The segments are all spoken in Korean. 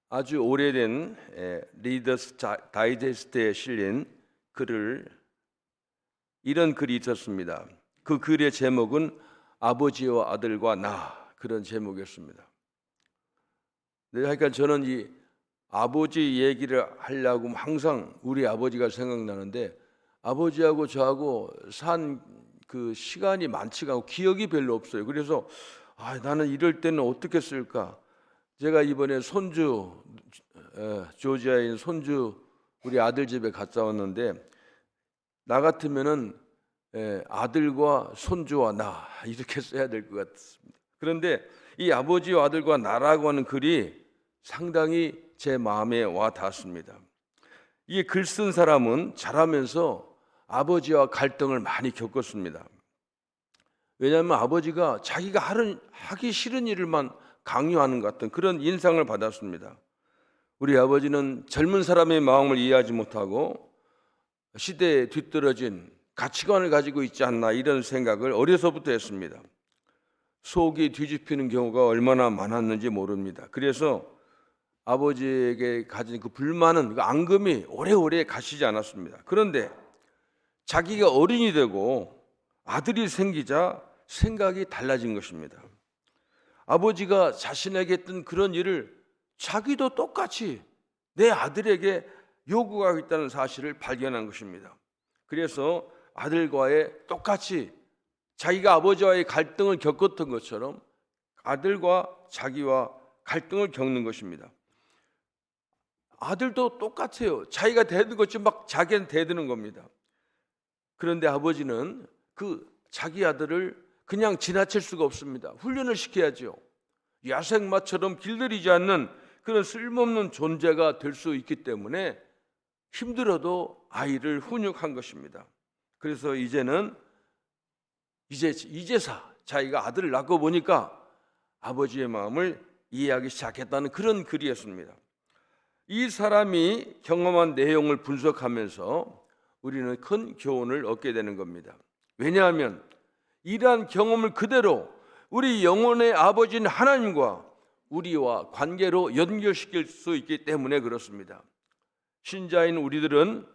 아주 오래된 리더스 다이제스트에 실린 글을 이런 글이 있었습니다. 그 글의 제목은 아버지와 아들과 나, 그런 제목이었습니다. 그러니까 저는 이 아버지 얘기를 하려고 항상 우리 아버지가 생각나는데, 아버지하고 저하고 산 그 시간이 많지가 않고 기억이 별로 없어요. 그래서 나는 이럴 때는 어떻게 쓸까? 제가 이번에 손주, 조지아에 있는 손주 우리 아들 집에 갔다 왔는데, 나 같으면은 아들과 손주와 나 이렇게 써야 될 것 같습니다. 그런데 이 아버지와 아들과 나라고 하는 글이 상당히 제 마음에 와 닿습니다. 이 글 쓴 사람은 자라면서 아버지와 갈등을 많이 겪었습니다. 왜냐하면 아버지가 자기가 하기 싫은 일을만 강요하는 것 같은 그런 인상을 받았습니다. 우리 아버지는 젊은 사람의 마음을 이해하지 못하고 시대에 뒤떨어진 가치관을 가지고 있지 않나, 이런 생각을 어려서부터 했습니다. 속이 뒤집히는 경우가 얼마나 많았는지 모릅니다. 그래서 아버지에게 가진 그 불만은, 그 앙금이 오래오래 가시지 않았습니다. 그런데 자기가 어른이 되고 아들이 생기자 생각이 달라진 것입니다. 아버지가 자신에게 했던 그런 일을 자기도 똑같이 내 아들에게 요구하고 있다는 사실을 발견한 것입니다. 그래서 아들과의 똑같이 자기가 아버지와의 갈등을 겪었던 것처럼 아들과 자기와 갈등을 겪는 것입니다. 아들도 똑같아요. 자기가 대든 것처럼 막 자기한테 대드는 겁니다. 그런데 아버지는 그 자기 아들을 그냥 지나칠 수가 없습니다. 훈련을 시켜야죠. 야생마처럼 길들이지 않는 그런 쓸모없는 존재가 될 수 있기 때문에 힘들어도 아이를 훈육한 것입니다. 그래서 이제는 이제사 자기가 아들을 낳고 보니까 아버지의 마음을 이해하기 시작했다는 그런 글이었습니다. 이 사람이 경험한 내용을 분석하면서 우리는 큰 교훈을 얻게 되는 겁니다. 왜냐하면 이러한 경험을 그대로 우리 영혼의 아버지인 하나님과 우리와 관계로 연결시킬 수 있기 때문에 그렇습니다. 신자인 우리들은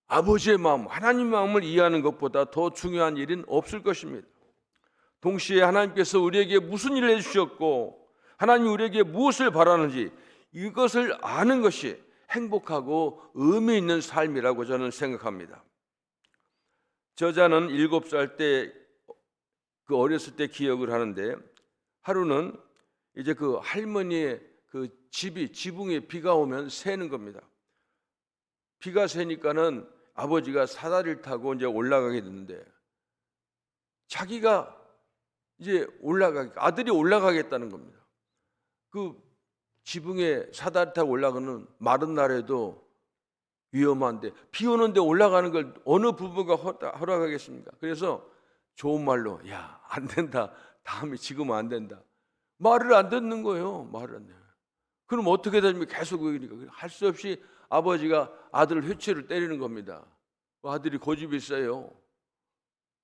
아버지의 마음, 하나님의 마음을 이해하는 것보다 더 중요한 일은 없을 것입니다. 동시에 하나님께서 우리에게 무슨 일을 해주셨고 하나님이 우리에게 무엇을 바라는지, 이것을 아는 것이 행복하고 의미 있는 삶이라고 저는 생각합니다. 저자는 7살 때, 그 어렸을 때 기억을 하는데, 하루는 이제 그 할머니의 그 지붕에 비가 오면 새는 겁니다. 비가 새니까는 아버지가 사다리를 타고 이제 올라가게 됐는데, 자기가 이제 아들이 올라가겠다는 겁니다. 그 지붕에 사다리 타고 올라가는 마른 날에도 위험한데 비 오는데 올라가는 걸 어느 부부가 허락하겠습니까? 그래서 좋은 말로, 야, 안 된다, 다음에 지금은 안 된다, 말을 안 듣는 거예요. 말을 안 돼. 그럼 어떻게 됩니까? 계속 할 수 없이 아버지가 아들 회초리를 때리는 겁니다. 아들이 고집이 세요.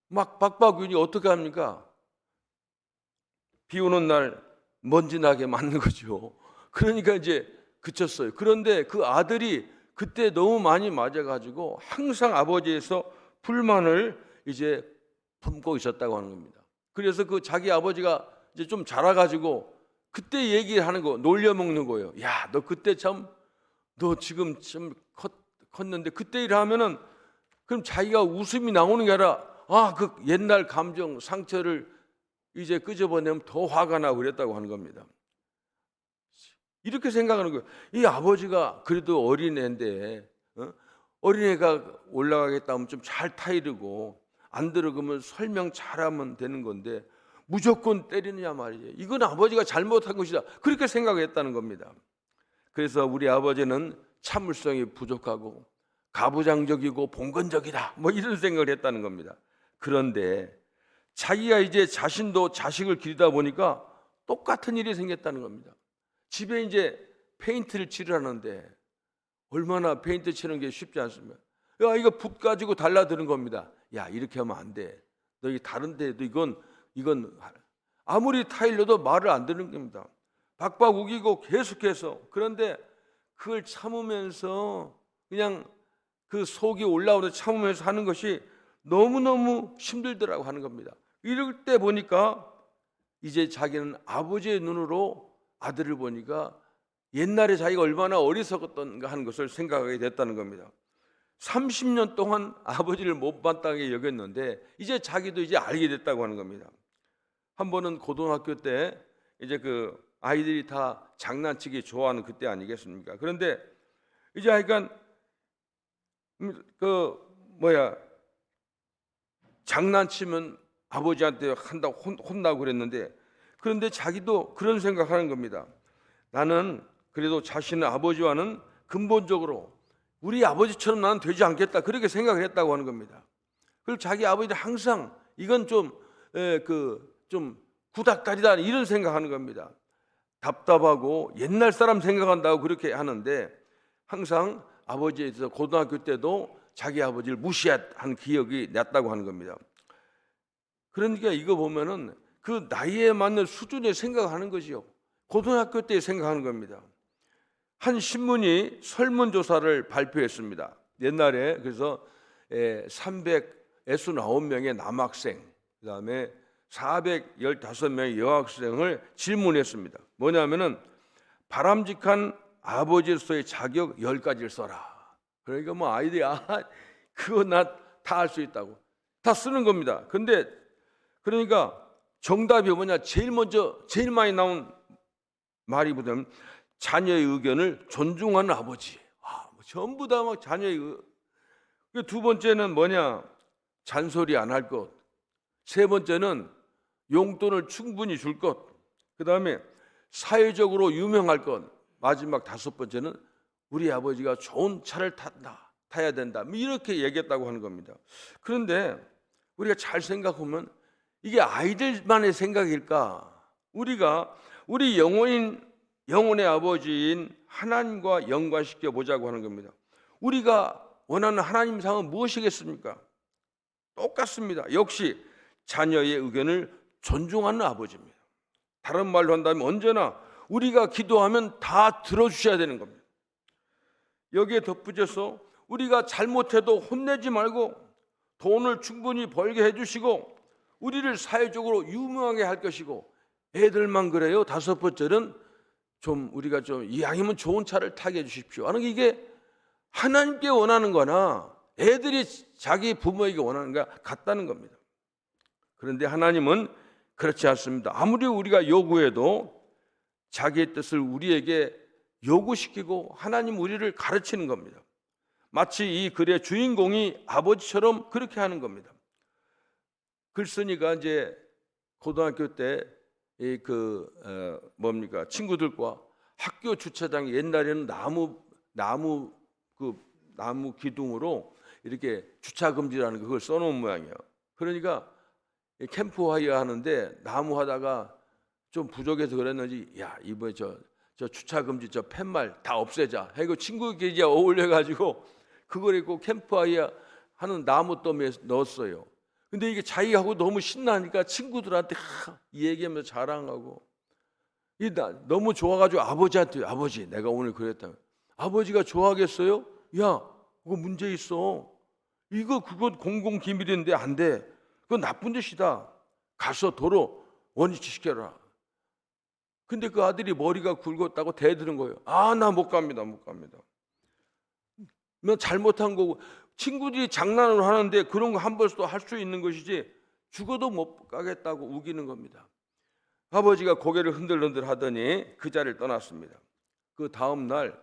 막 박박 위니 어떻게 합니까? 비 오는 날 먼지 나게 맞는 거죠. 그러니까 이제 그쳤어요. 그런데 그 아들이 그때 너무 많이 맞아가지고 항상 아버지에서 불만을 이제 품고 있었다고 하는 겁니다. 그래서 그 자기 아버지가 이제 좀 자라가지고 그때 얘기하는 거, 놀려먹는 거예요. 야, 너 그때 너 지금 좀 컸는데 그때 일하면은, 그럼 자기가 웃음이 나오는 게 아니라 그 옛날 감정 상처를 이제 끄집어내면 더 화가 나고 그랬다고 하는 겁니다. 이렇게 생각하는 거예요. 이 아버지가 그래도 어린애인데, 어린애가 올라가겠다 하면 좀 잘 타이르고 안 들어가면 설명 잘하면 되는 건데 무조건 때리느냐 말이에요. 이건 아버지가 잘못한 것이다, 그렇게 생각했다는 겁니다. 그래서 우리 아버지는 참을성이 부족하고 가부장적이고 봉건적이다, 이런 생각을 했다는 겁니다. 그런데 자기가 이제 자신도 자식을 기르다 보니까 똑같은 일이 생겼다는 겁니다. 집에 이제 페인트를 칠하는데 얼마나 페인트 칠하는 게 쉽지 않습니다. 야, 이거 붓 가지고 달라드는 겁니다. 야, 이렇게 하면 안 돼. 너 다른 데도 이건 아무리 타일러도 말을 안 듣는 겁니다. 박박 우기고 계속해서. 그런데 그걸 참으면서 그냥 그 속이 올라오는 참으면서 하는 것이 너무너무 힘들더라고 하는 겁니다. 이럴 때 보니까 이제 자기는 아버지의 눈으로 아들을 보니까 옛날에 자기가 얼마나 어리석었던가 하는 것을 생각하게 됐다는 겁니다. 30년 동안 아버지를 못마땅하게 여겼는데 이제 자기도 이제 알게 됐다고 하는 겁니다. 한 번은 고등학교 때 이제 그 아이들이 다 장난치기 좋아하는 그때 아니겠습니까? 그런데 이제 하여간 장난치면 아버지한테 혼나고 그랬는데, 그런데 자기도 그런 생각하는 겁니다. 나는 그래도 자신의 아버지와는 근본적으로 우리 아버지처럼 나는 되지 않겠다, 그렇게 생각을 했다고 하는 겁니다. 그리고 자기 아버지는 항상 이건 좀 구닥다리다 이런 생각하는 겁니다. 답답하고 옛날 사람 생각한다고 그렇게 하는데 항상 아버지에 대해서 고등학교 때도 자기 아버지를 무시한 기억이 났다고 하는 겁니다. 그러니까 이거 보면은 그 나이에 맞는 수준의 생각하는 것이요, 고등학교 때 생각하는 겁니다. 한 신문이 설문조사를 발표했습니다. 옛날에 그래서 369명의 남학생, 그다음에 415명의 여학생을 질문했습니다. 뭐냐면은 바람직한 아버지로서의 자격 10가지를 써라. 그러니까 뭐 아이들이 그거 나 다 할 수 있다고 다 쓰는 겁니다. 근데 그러니까 정답이 뭐냐? 제일 많이 나온 말이 뭐냐면 자녀의 의견을 존중하는 아버지. 전부 다 막 자녀의 두 번째는 뭐냐? 잔소리 안 할 것. 세 번째는 용돈을 충분히 줄 것. 그다음에 사회적으로 유명할 것. 마지막 다섯 번째는 우리 아버지가 좋은 차를 타야 된다, 이렇게 얘기했다고 하는 겁니다. 그런데 우리가 잘 생각하면 이게 아이들만의 생각일까? 우리가 우리 영혼의 아버지인 하나님과 연관시켜 보자고 하는 겁니다. 우리가 원하는 하나님 상은 무엇이겠습니까? 똑같습니다. 역시 자녀의 의견을 존중하는 아버지입니다. 다른 말로 한다면 언제나 우리가 기도하면 다 들어주셔야 되는 겁니다. 여기에 덧붙여서 우리가 잘못해도 혼내지 말고 돈을 충분히 벌게 해주시고 우리를 사회적으로 유명하게 할 것이고, 애들만 그래요. 다섯 번째는 우리가 이왕이면 좋은 차를 타게 해주십시오 하는 게, 이게 하나님께 원하는 거나 애들이 자기 부모에게 원하는 거 같다는 겁니다. 그런데 하나님은 그렇지 않습니다. 아무리 우리가 요구해도 자기의 뜻을 우리에게 요구시키고 하나님 우리를 가르치는 겁니다. 마치 이 글의 주인공이 아버지처럼 그렇게 하는 겁니다. 글쓴이가 이제 고등학교 때 친구들과 학교 주차장에 옛날에는 나무 기둥으로 이렇게 주차 금지라는 그걸 써놓은 모양이에요. 그러니까 캠프파이어 하는데 나무 하다가 좀 부족해서 그랬는지, 야 이번에 저 주차 금지 저 팻말 다 없애자 해고 친구끼리 어울려가지고 그걸 입고 캠프파이어 하는 나무 더미에 넣었어요. 근데 이게 자기하고 너무 신나니까 친구들한테 이 얘기하면서 자랑하고, 너무 좋아가지고 아버지한테, 아버지 내가 오늘 그랬다. 아버지가 좋아하겠어요? 야 그거 문제 있어. 그건 공공기밀인데 안 돼. 그건 나쁜 짓이다. 가서 도로 원위치 시켜라. 근데 그 아들이 머리가 굵었다고 대드는 거예요. 나 못 갑니다. 잘못한 거고, 친구들이 장난을 하는데 그런 거 한 번도 할 수 있는 것이지 죽어도 못 가겠다고 우기는 겁니다. 아버지가 고개를 흔들흔들 하더니 그 자리를 떠났습니다. 그 다음 날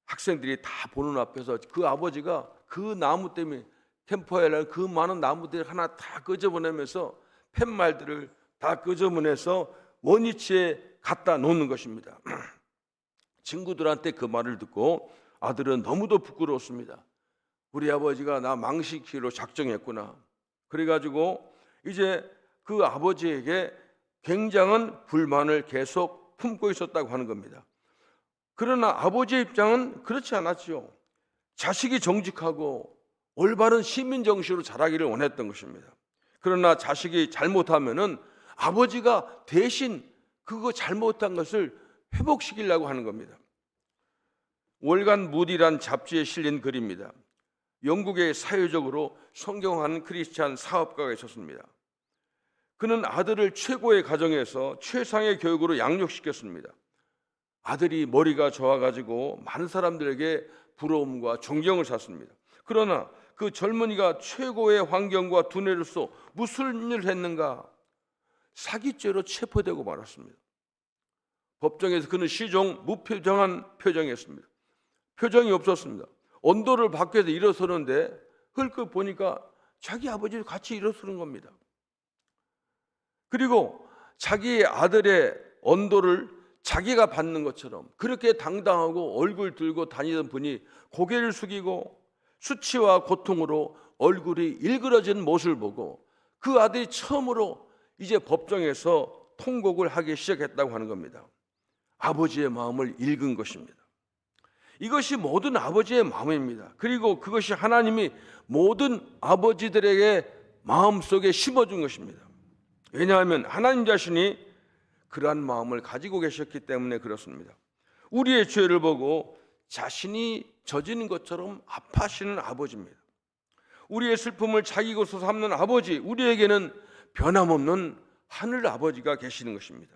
학생들이 다 보는 앞에서 그 아버지가 그 나무 때문에 캠프파이어를 그 많은 나무들 하나 다 끄집어내면서 팻말들을 다 끄집어내서 원위치에 갖다 놓는 것입니다. 친구들한테 그 말을 듣고 아들은 너무도 부끄러웠습니다. 우리 아버지가 나 망시키기로 작정했구나. 그래가지고 이제 그 아버지에게 굉장한 불만을 계속 품고 있었다고 하는 겁니다. 그러나 아버지의 입장은 그렇지 않았지요. 자식이 정직하고 올바른 시민 정신으로 자라기를 원했던 것입니다. 그러나 자식이 잘못하면은 아버지가 대신 그거 잘못한 것을 회복시키려고 하는 겁니다. 월간 무디란 잡지에 실린 글입니다. 영국의 사회적으로 성공한 크리스찬 사업가가 있었습니다. 그는 아들을 최고의 가정에서 최상의 교육으로 양육시켰습니다. 아들이 머리가 좋아가지고 많은 사람들에게 부러움과 존경을 샀습니다. 그러나 그 젊은이가 최고의 환경과 두뇌로서 무슨 일을 했는가? 사기죄로 체포되고 말았습니다. 법정에서 그는 시종 무표정한 표정이었습니다. 표정이 없었습니다. 언도를 밖에서 일어서는데 흘끗 보니까 자기 아버지도 같이 일어서는 겁니다. 그리고 자기 아들의 언도를 자기가 받는 것처럼 그렇게 당당하고 얼굴 들고 다니던 분이 고개를 숙이고 수치와 고통으로 얼굴이 일그러진 모습을 보고 그 아들이 처음으로 이제 법정에서 통곡을 하기 시작했다고 하는 겁니다. 아버지의 마음을 읽은 것입니다. 이것이 모든 아버지의 마음입니다. 그리고 그것이 하나님이 모든 아버지들에게 마음속에 심어준 것입니다. 왜냐하면 하나님 자신이 그러한 마음을 가지고 계셨기 때문에 그렇습니다. 우리의 죄를 보고 자신이 저지른 것처럼 아파하시는 아버지입니다. 우리의 슬픔을 자기 것으로 삼는 아버지, 우리에게는 변함없는 하늘 아버지가 계시는 것입니다.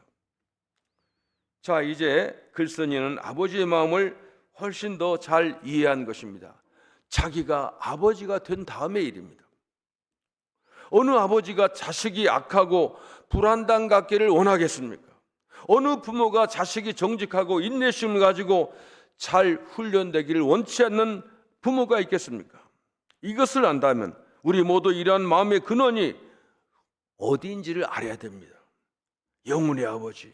자, 이제 글쓴이는 아버지의 마음을 훨씬 더 잘 이해한 것입니다. 자기가 아버지가 된 다음의 일입니다. 어느 아버지가 자식이 악하고 불안당 같기를 원하겠습니까? 어느 부모가 자식이 정직하고 인내심을 가지고 잘 훈련되기를 원치 않는 부모가 있겠습니까? 이것을 안다면 우리 모두 이러한 마음의 근원이 어디인지를 알아야 됩니다. 영혼의 아버지,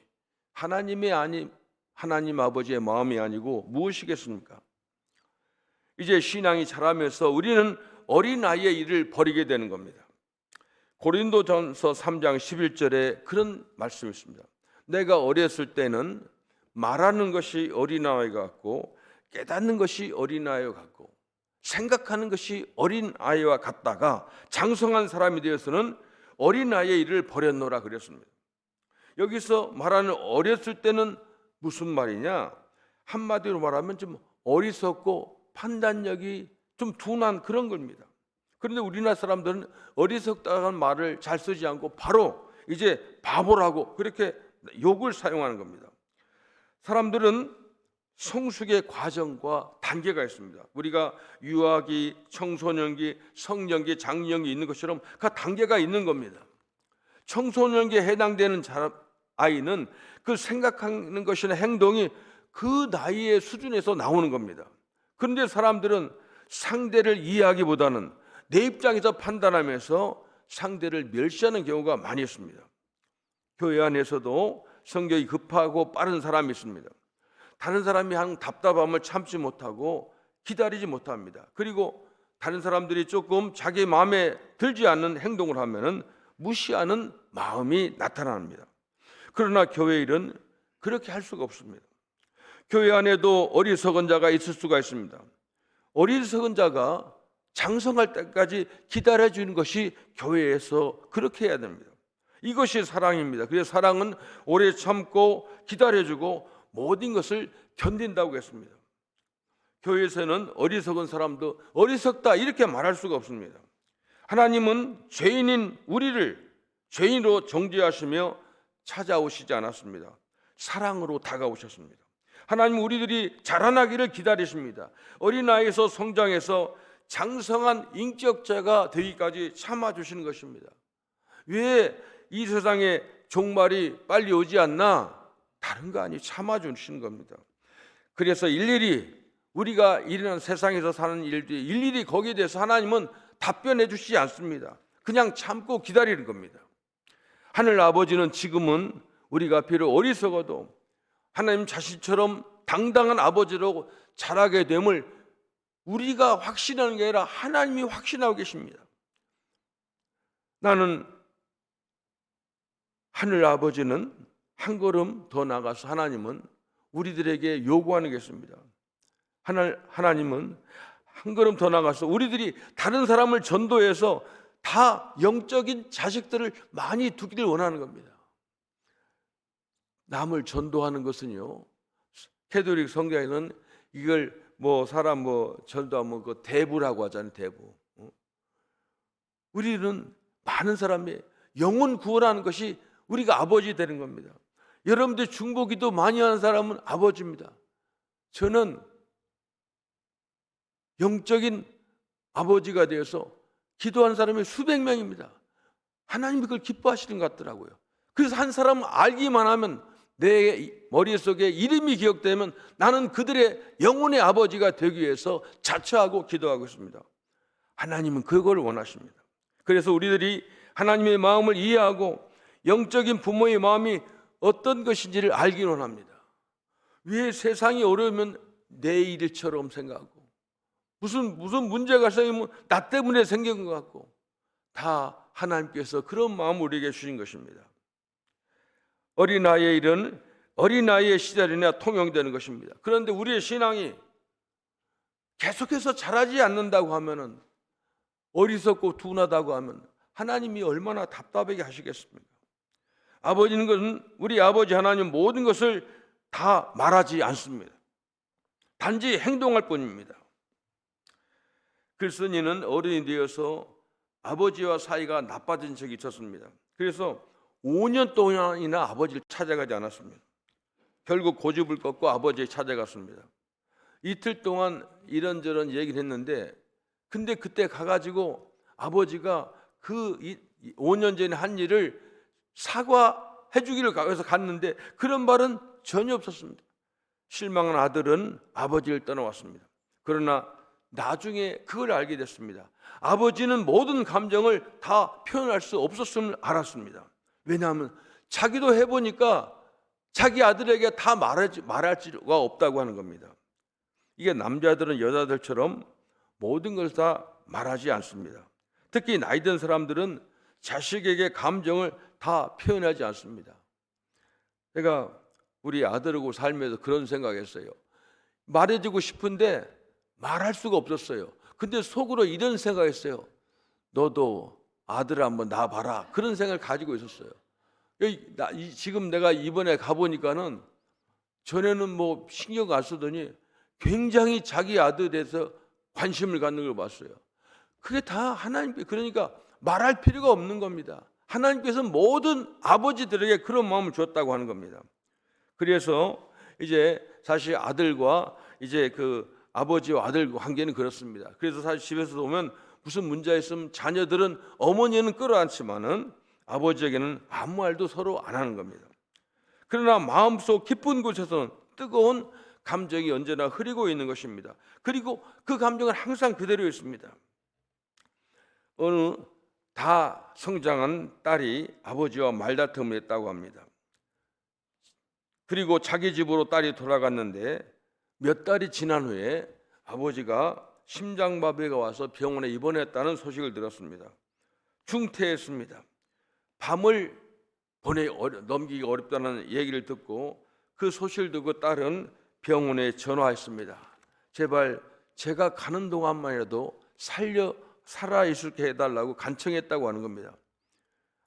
하나님 아버지의 마음이 아니고 무엇이겠습니까? 이제 신앙이 자라면서 우리는 어린아이의 일을 버리게 되는 겁니다. 고린도전서 3장 11절에 그런 말씀이 있습니다. 내가 어렸을 때는 말하는 것이 어린아이 같고 깨닫는 것이 어린아이와 같고 생각하는 것이 어린아이와 같다가 장성한 사람이 되어서는 어린아이의 일을 버렸노라 그랬습니다. 여기서 말하는 어렸을 때는 무슨 말이냐? 한마디로 말하면 좀 어리석고 판단력이 좀 둔한 그런 겁니다. 그런데 우리나라 사람들은 어리석다는 말을 잘 쓰지 않고 바로 이제 바보라고 그렇게 욕을 사용하는 겁니다. 사람들은 성숙의 과정과 단계가 있습니다. 우리가 유아기, 청소년기, 성년기, 장년기 있는 것처럼 그 단계가 있는 겁니다. 청소년기에 해당되는 아이는 그 생각하는 것이나 행동이 그 나이의 수준에서 나오는 겁니다. 그런데 사람들은 상대를 이해하기보다는 내 입장에서 판단하면서 상대를 멸시하는 경우가 많이 있습니다. 교회 안에서도 성격이 급하고 빠른 사람이 있습니다. 다른 사람이 하는 답답함을 참지 못하고 기다리지 못합니다. 그리고 다른 사람들이 조금 자기 마음에 들지 않는 행동을 하면은 무시하는 마음이 나타납니다. 그러나 교회 일은 그렇게 할 수가 없습니다. 교회 안에도 어리석은 자가 있을 수가 있습니다. 어리석은 자가 장성할 때까지 기다려주는 것이 교회에서 그렇게 해야 됩니다. 이것이 사랑입니다. 그래서 사랑은 오래 참고 기다려주고 모든 것을 견딘다고 했습니다. 교회에서는 어리석은 사람도 어리석다 이렇게 말할 수가 없습니다. 하나님은 죄인인 우리를 죄인으로 정죄하시며 찾아오시지 않았습니다. 사랑으로 다가오셨습니다. 하나님 우리들이 자라나기를 기다리십니다. 어린아이에서 성장해서 장성한 인격자가 되기까지 참아주시는 것입니다. 왜 이 세상에 종말이 빨리 오지 않나? 다른 거 아니 참아주시는 겁니다. 그래서 일일이 우리가 일어난 세상에서 사는 일들이 일일이 거기에 대해서 하나님은 답변해 주시지 않습니다. 그냥 참고 기다리는 겁니다. 하늘 아버지는 지금은 우리가 비록 어리석어도 하나님 자신처럼 당당한 아버지로 자라게 됨을 우리가 확신하는 게 아니라 하나님이 확신하고 계십니다. 나는 하늘 아버지는 한 걸음 더 나가서 하나님은 우리들에게 요구하는 게 있습니다. 하나님은 한 걸음 더 나가서 우리들이 다른 사람을 전도해서 다 영적인 자식들을 많이 두기를 원하는 겁니다. 남을 전도하는 것은요, 캐톨릭 성경에는 이걸 사람 전도하면 그 대부라고 하잖아요. 대부. 우리는 많은 사람이 영혼 구원하는 것이 우리가 아버지 되는 겁니다. 여러분들 중보기도 많이 하는 사람은 아버지입니다. 저는 영적인 아버지가 되어서 기도하는 사람이 수백 명입니다. 하나님이 그걸 기뻐하시는 것 같더라고요. 그래서 한 사람은 알기만 하면 내 머릿속에 이름이 기억되면 나는 그들의 영혼의 아버지가 되기 위해서 자처하고 기도하고 있습니다. 하나님은 그걸 원하십니다. 그래서 우리들이 하나님의 마음을 이해하고 영적인 부모의 마음이 어떤 것인지를 알기를 원합니다. 왜 세상이 어려우면 내 일처럼 생각하고 무슨 문제가 생기면 나 때문에 생긴 것 같고, 다 하나님께서 그런 마음을 우리에게 주신 것입니다. 어린아이의 일은 어린아이의 시절이나 통용되는 것입니다. 그런데 우리의 신앙이 계속해서 자라지 않는다고 하면은, 어리석고 둔하다고 하면 하나님이 얼마나 답답하게 하시겠습니까? 아버지는 것은 우리 아버지 하나님 모든 것을 다 말하지 않습니다. 단지 행동할 뿐입니다. 글쓴이는 어른이 되어서 아버지와 사이가 나빠진 적이 있었습니다. 그래서 5년 동안이나 아버지를 찾아가지 않았습니다. 결국 고집을 꺾고 아버지를 찾아갔습니다. 이틀 동안 이런저런 얘기를 했는데, 근데 그때 가가지고 아버지가 그 5년 전에 한 일을 사과해 주기를 해서 갔는데 그런 말은 전혀 없었습니다. 실망한 아들은 아버지를 떠나왔습니다. 그러나 나중에 그걸 알게 됐습니다. 아버지는 모든 감정을 다 표현할 수 없었음을 알았습니다. 왜냐하면 자기도 해보니까 자기 아들에게 다 말할 수가 없다고 하는 겁니다. 이게 남자들은 여자들처럼 모든 것을 다 말하지 않습니다. 특히 나이 든 사람들은 자식에게 감정을 다 표현하지 않습니다. 제가 우리 아들하고 살면서 그런 생각했어요. 말해주고 싶은데 말할 수가 없었어요. 근데 속으로 이런 생각했어요. 너도 아들 한번 낳아봐라. 그런 생각을 가지고 있었어요. 지금 내가 이번에 가보니까는, 전에는 신경 안 쓰더니 굉장히 자기 아들에 대해서 관심을 갖는 걸 봤어요. 그게 다 하나님께, 그러니까 말할 필요가 없는 겁니다. 하나님께서 모든 아버지들에게 그런 마음을 줬다고 하는 겁니다. 그래서 이제 사실 아들과 이제 그 아버지와 아들 관계는 그렇습니다. 그래서 사실 집에서 보면 무슨 문제가 있으면 자녀들은 어머니는 끌어안지만은 아버지에게는 아무 말도 서로 안 하는 겁니다. 그러나 마음속 깊은 곳에서는 뜨거운 감정이 언제나 흐리고 있는 것입니다. 그리고 그 감정은 항상 그대로 있습니다. 어느 다 성장한 딸이 아버지와 말다툼을 했다고 합니다. 그리고 자기 집으로 딸이 돌아갔는데 몇 달이 지난 후에 아버지가 심장마비가 와서 병원에 입원했다는 소식을 들었습니다. 중태했습니다. 밤을 넘기기 어렵다는 얘기를 듣고 그 소식을 듣고 딸은 병원에 전화했습니다. 제발 제가 가는 동안만이라도 살아있게 해달라고 간청했다고 하는 겁니다.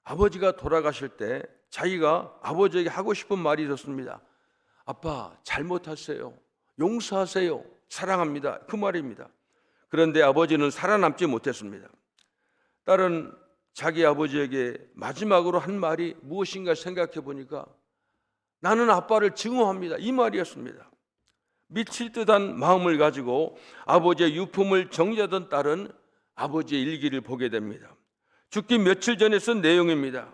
아버지가 돌아가실 때 자기가 아버지에게 하고 싶은 말이 있었습니다. 아빠, 잘못했어요. 용서하세요. 사랑합니다. 그 말입니다. 그런데 아버지는 살아남지 못했습니다. 딸은 자기 아버지에게 마지막으로 한 말이 무엇인가 생각해 보니까, 나는 아빠를 증오합니다. 이 말이었습니다. 미칠 듯한 마음을 가지고 아버지의 유품을 정리하던 딸은 아버지의 일기를 보게 됩니다. 죽기 며칠 전에 쓴 내용입니다.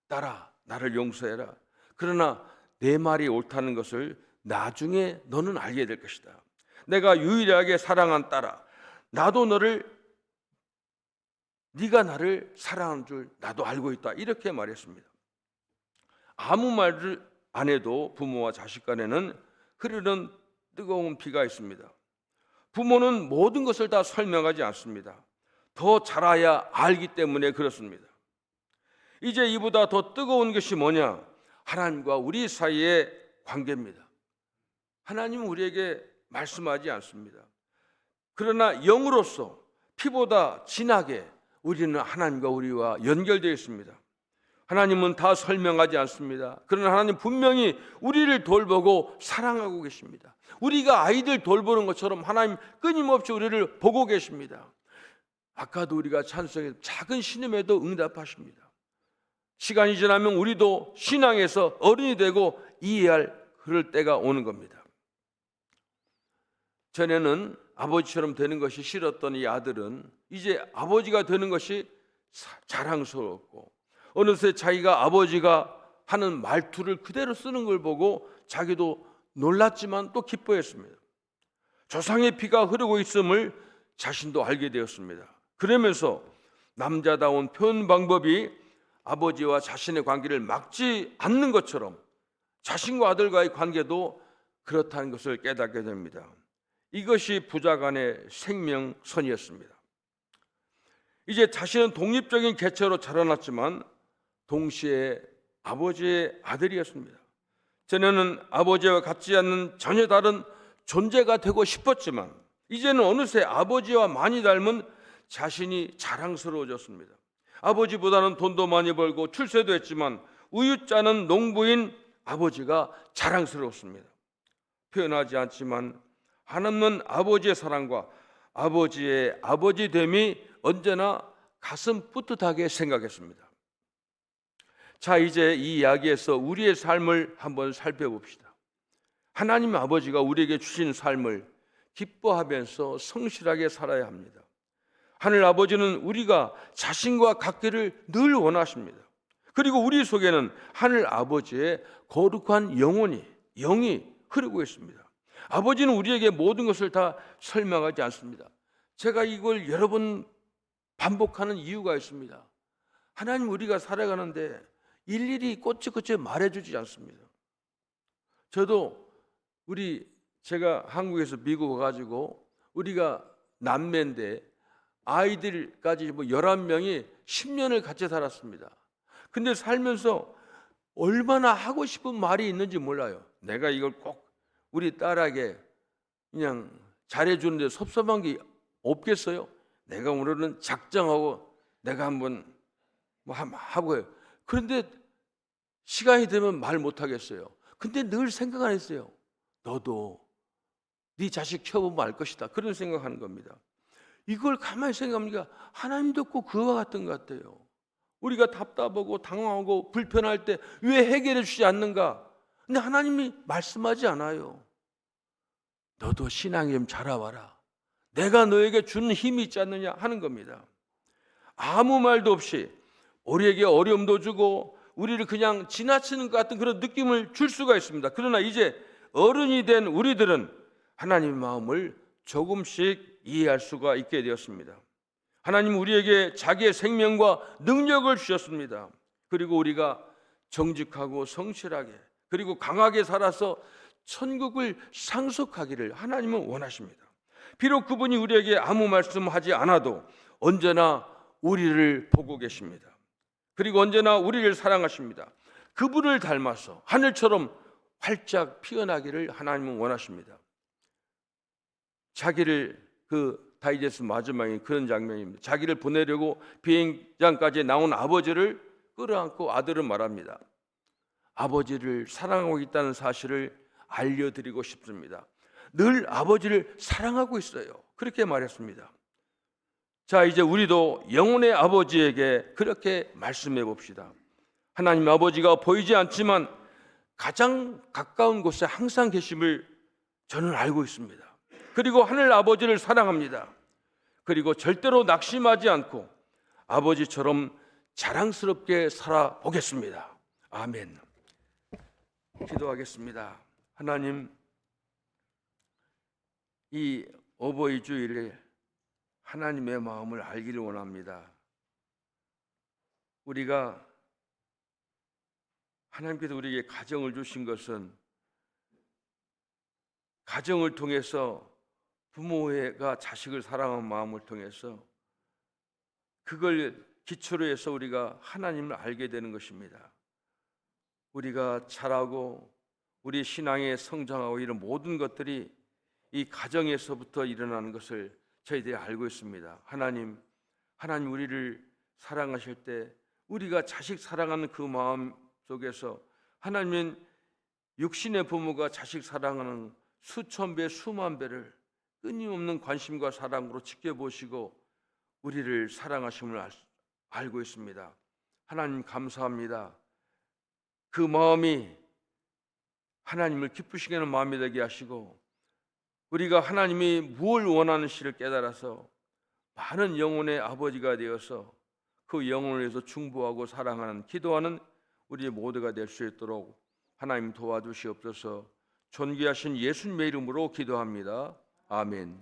딸아, 나를 용서해라. 그러나 내 말이 옳다는 것을 나중에 너는 알게 될 것이다. 내가 유일하게 사랑한 딸아, 네가 나를 사랑하는 줄 나도 알고 있다. 이렇게 말했습니다. 아무 말을 안 해도 부모와 자식 간에는 흐르는 뜨거운 피가 있습니다. 부모는 모든 것을 다 설명하지 않습니다. 더 잘 알아야 알기 때문에 그렇습니다. 이제 이보다 더 뜨거운 것이 뭐냐? 하나님과 우리 사이의 관계입니다. 하나님은 우리에게 말씀하지 않습니다. 그러나 영으로서 피보다 진하게 우리는 하나님과 우리와 연결되어 있습니다. 하나님은 다 설명하지 않습니다. 그러나 하나님 분명히 우리를 돌보고 사랑하고 계십니다. 우리가 아이들 돌보는 것처럼 하나님 끊임없이 우리를 보고 계십니다. 아까도 우리가 찬송에 작은 신음에도 응답하십니다. 시간이 지나면 우리도 신앙에서 어른이 되고 이해할 그럴 때가 오는 겁니다. 전에는 아버지처럼 되는 것이 싫었던 이 아들은 이제 아버지가 되는 것이 자랑스럽고, 어느새 자기가 아버지가 하는 말투를 그대로 쓰는 걸 보고 자기도 놀랐지만 또 기뻐했습니다. 조상의 피가 흐르고 있음을 자신도 알게 되었습니다. 그러면서 남자다운 표현 방법이 아버지와 자신의 관계를 막지 않는 것처럼 자신과 아들과의 관계도 그렇다는 것을 깨닫게 됩니다. 이것이 부자간의 생명선이었습니다. 이제 자신은 독립적인 개체로 자라났지만 동시에 아버지의 아들이었습니다. 전에는 아버지와 같지 않는 전혀 다른 존재가 되고 싶었지만 이제는 어느새 아버지와 많이 닮은 자신이 자랑스러워졌습니다. 아버지보다는 돈도 많이 벌고 출세도 했지만 우유 짜는 농부인 아버지가 자랑스러웠습니다. 표현하지 않지만 한없는 아버지의 사랑과 아버지의 아버지됨이 언제나 가슴 뿌듯하게 생각했습니다. 자, 이제 이 이야기에서 우리의 삶을 한번 살펴봅시다. 하나님 아버지가 우리에게 주신 삶을 기뻐하면서 성실하게 살아야 합니다. 하늘 아버지는 우리가 자신과 같기를 늘 원하십니다. 그리고 우리 속에는 하늘 아버지의 거룩한 영이 흐르고 있습니다. 아버지는 우리에게 모든 것을 다 설명하지 않습니다. 제가 이걸 여러 번 반복하는 이유가 있습니다. 하나님 우리가 살아가는데 일일이 꼬치꼬치 말해주지 않습니다. 저도 제가 한국에서 미국 와가지고 우리가 남매인데 아이들까지 11명이 10년을 같이 살았습니다. 근데 살면서 얼마나 하고 싶은 말이 있는지 몰라요. 내가 이걸 꼭 우리 딸에게 그냥 잘해주는데 섭섭한 게 없겠어요? 내가 오늘은 작정하고 내가 한번 하고 해요. 그런데 시간이 되면 말 못하겠어요. 근데 늘 생각 안 했어요. 너도 네 자식 키워보면 알 것이다. 그런 생각하는 겁니다. 이걸 가만히 생각하니까 하나님도 꼭 그와 같은 것 같아요. 우리가 답답하고 당황하고 불편할 때 왜 해결해 주지 않는가? 근데 하나님이 말씀하지 않아요. 너도 신앙이 좀 자라와라. 내가 너에게 주는 힘이 있지 않느냐 하는 겁니다. 아무 말도 없이 우리에게 어려움도 주고 우리를 그냥 지나치는 것 같은 그런 느낌을 줄 수가 있습니다. 그러나 이제 어른이 된 우리들은 하나님의 마음을 조금씩 이해할 수가 있게 되었습니다. 하나님 우리에게 자기의 생명과 능력을 주셨습니다. 그리고 우리가 정직하고 성실하게 그리고 강하게 살아서 천국을 상속하기를 하나님은 원하십니다. 비록 그분이 우리에게 아무 말씀하지 않아도 언제나 우리를 보고 계십니다. 그리고 언제나 우리를 사랑하십니다. 그분을 닮아서 하늘처럼 활짝 피어나기를 하나님은 원하십니다. 자기를 다이제스트 마지막에 그런 장면입니다. 자기를 보내려고 비행장까지 나온 아버지를 끌어안고 아들은 말합니다. 아버지를 사랑하고 있다는 사실을 알려드리고 싶습니다. 늘 아버지를 사랑하고 있어요. 그렇게 말했습니다. 자, 이제 우리도 영혼의 아버지에게 그렇게 말씀해 봅시다. 하나님 아버지가 보이지 않지만 가장 가까운 곳에 항상 계심을 저는 알고 있습니다. 그리고 하늘 아버지를 사랑합니다. 그리고 절대로 낙심하지 않고 아버지처럼 자랑스럽게 살아보겠습니다. 아멘. 기도하겠습니다. 하나님, 이 어버이 주일에 하나님의 마음을 알기를 원합니다. 우리가 하나님께서 우리에게 가정을 주신 것은 가정을 통해서 부모가 자식을 사랑하는 마음을 통해서 그걸 기초로 해서 우리가 하나님을 알게 되는 것입니다. 우리가 자라고 우리 신앙에 성장하고 이런 모든 것들이 이 가정에서부터 일어나는 것을 저희들이 알고 있습니다. 하나님 우리를 사랑하실 때 우리가 자식 사랑하는 그 마음 속에서 하나님은 육신의 부모가 자식 사랑하는 수천 배, 수만 배를 끊임없는 관심과 사랑으로 지켜보시고 우리를 사랑하심을 알고 있습니다. 하나님 감사합니다. 그 마음이 하나님을 기쁘시게 하는 마음이 되게 하시고 우리가 하나님이 무엇을 원하는지를 깨달아서 많은 영혼의 아버지가 되어서 그 영혼을 위해서 중보하고 사랑하는 기도하는 우리 모두가 될 수 있도록 하나님 도와주시옵소서. 존귀하신 예수님의 이름으로 기도합니다. 아멘.